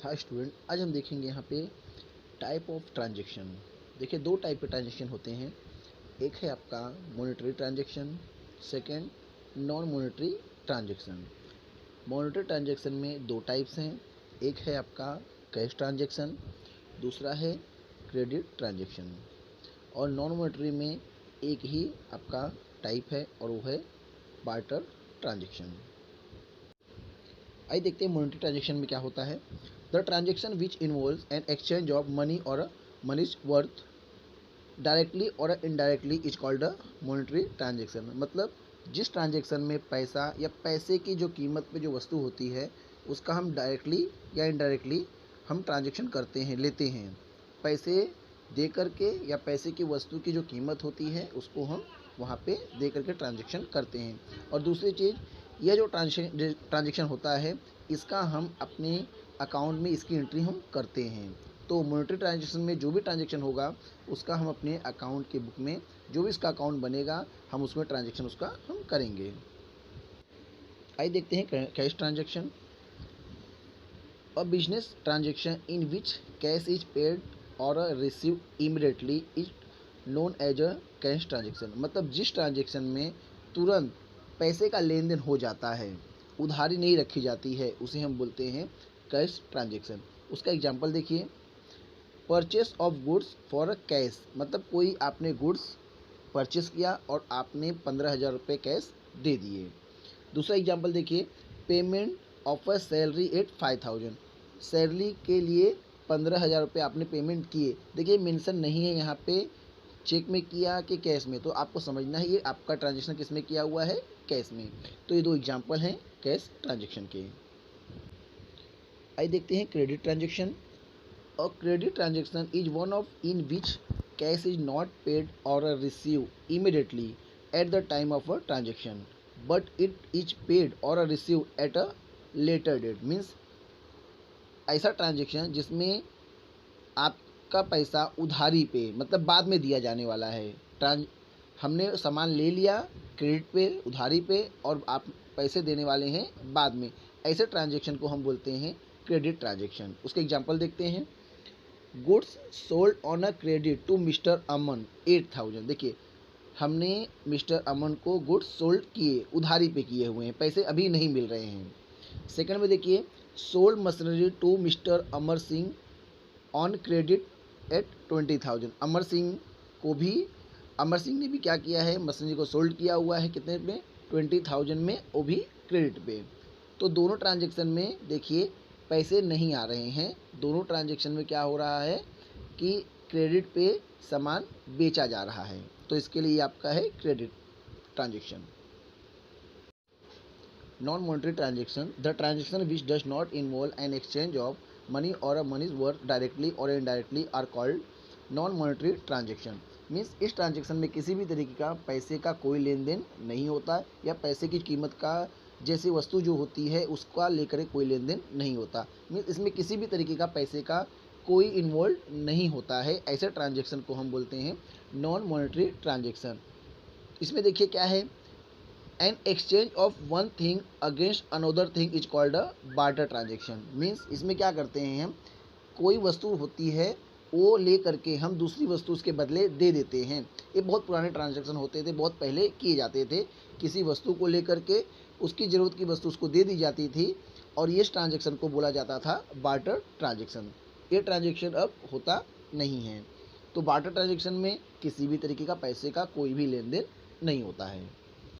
हाँ स्टूडेंट, आज हम देखेंगे यहाँ पे टाइप ऑफ ट्रांजेक्शन। देखिए, दो टाइप के ट्रांजेक्शन होते हैं। एक है आपका monetary transaction, second non monetary transaction. Monetary transaction में दो टाइप्स हैं। एक है आपका कैश ट्रांजेक्शन, दूसरा है क्रेडिट ट्रांजेक्शन। और नॉन मॉनेटरी में एक ही आपका टाइप है और वो है बार्टर ट्रांजेक्शन। आइए देखते हैं मॉनेटरी ट्रांजेक्शन में क्या होता है। The transaction which involves N exchange of money और मनीज worth directly or indirectly is called a monetary transaction. मतलब जिस ट्रांजेक्शन में पैसा या पैसे की जो कीमत पे जो वस्तु होती है उसका हम डायरेक्टली या इनडायरेक्टली हम ट्रांजेक्शन करते हैं, लेते हैं। पैसे दे करके या पैसे की वस्तु की जो कीमत होती है उसको हम वहाँ पे दे करके ट्रांजेक्शन करते हैं। और दूसरी चीज़, यह जो ट्रांजेक्शन होता है इसका हम अपने अकाउंट में इसकी एंट्री हम करते हैं। तो मॉनेटरी ट्रांजेक्शन में जो भी ट्रांजेक्शन होगा उसका हम अपने अकाउंट के बुक में, जो भी इसका अकाउंट बनेगा हम उसमें ट्रांजेक्शन उसका हम करेंगे। आइए देखते हैं cash transaction. A business transaction in which cash is paid और receive immediately is known as a cash transaction. मतलब जिस ट्रांजेक्शन में तुरंत पैसे का लेन देन हो जाता है, उधारी नहीं रखी जाती है, उसे हम बोलते हैं कैश ट्रांजेक्शन। उसका एग्जांपल देखिए, purchase of goods for cash. मतलब कोई आपने गुड्स परचेस किया और आपने 15,000 रुपये कैश दे दिए। दूसरा एग्जांपल देखिए, payment of a salary at 5,000। Salary के लिए 15,000 रुपये आपने पेमेंट किए। देखिए मेंशन नहीं है यहाँ पे चेक में किया कि कैश में, तो आपको समझना है ये आपका ट्रांजेक्शन किस में किया हुआ है, कैश में। तो ये दो एग्जांपल हैं कैश ट्रांजेक्शन के। आइए देखते हैं credit transaction. A credit transaction is one of in which cash is not paid or received immediately at the time of a transaction, but it is paid or received at a later date. Means ऐसा transaction जिसमें आपका पैसा उधारी पे, मतलब बाद में दिया जाने वाला है। ट्रांज हमने सामान ले लिया क्रेडिट पे, उधारी पे, और आप पैसे देने वाले हैं बाद में। ऐसे ट्रांजेक्शन को हम बोलते हैं क्रेडिट ट्रांजेक्शन। उसके एग्जांपल देखते हैं। Goods sold on a credit to mister Aman 8,000। देखिए हमने मिस्टर अमन को गुड्स सोल्ड किए, उधारी पे किए हुए हैं, पैसे अभी नहीं मिल रहे हैं। सेकंड में देखिए, sold machinery to mister Amar Singh on credit at 20,000। Amar Singh ने भी क्या किया है, मशीनरी को सोल्ड किया हुआ है, कितने में, 20,000 में, वो भी क्रेडिट पे। तो दोनों ट्रांजेक्शन में देखिए पैसे नहीं आ रहे हैं। दोनों ट्रांजेक्शन में क्या हो रहा है कि क्रेडिट पे सामान बेचा जा रहा है। तो इसके लिए आपका है credit transaction. Non monetary transaction, the transaction which does not involve an exchange of money or a money's worth directly or indirectly are called non monetary transaction. Means इस ट्रांजेक्शन में किसी भी तरीके का पैसे का कोई लेन देन नहीं होता, या पैसे की कीमत का जैसी वस्तु जो होती है उसका लेकर कोई लेन देन नहीं होता। मीन्स इसमें किसी भी तरीके का पैसे का कोई इन्वॉल्व नहीं होता है। ऐसे ट्रांजेक्शन को हम बोलते हैं नॉन मॉनेटरी ट्रांजेक्शन। इसमें देखिए क्या है, N exchange of one thing against another thing is called a barter transaction. Means इसमें क्या करते हैं हम, कोई वस्तु होती है वो ले करके हम दूसरी वस्तु उसके बदले दे देते हैं। ये बहुत पुराने ट्रांजेक्शन होते थे, बहुत पहले किए जाते थे। किसी वस्तु को लेकर के उसकी ज़रूरत की वस्तु उसको दे दी जाती थी, और ये ट्रांजेक्शन को बोला जाता था बार्टर ट्रांजेक्शन। ये ट्रांजेक्शन अब होता नहीं है। तो बार्टर ट्रांजेक्शन में किसी भी तरीके का पैसे का कोई भी लेन देन नहीं होता है।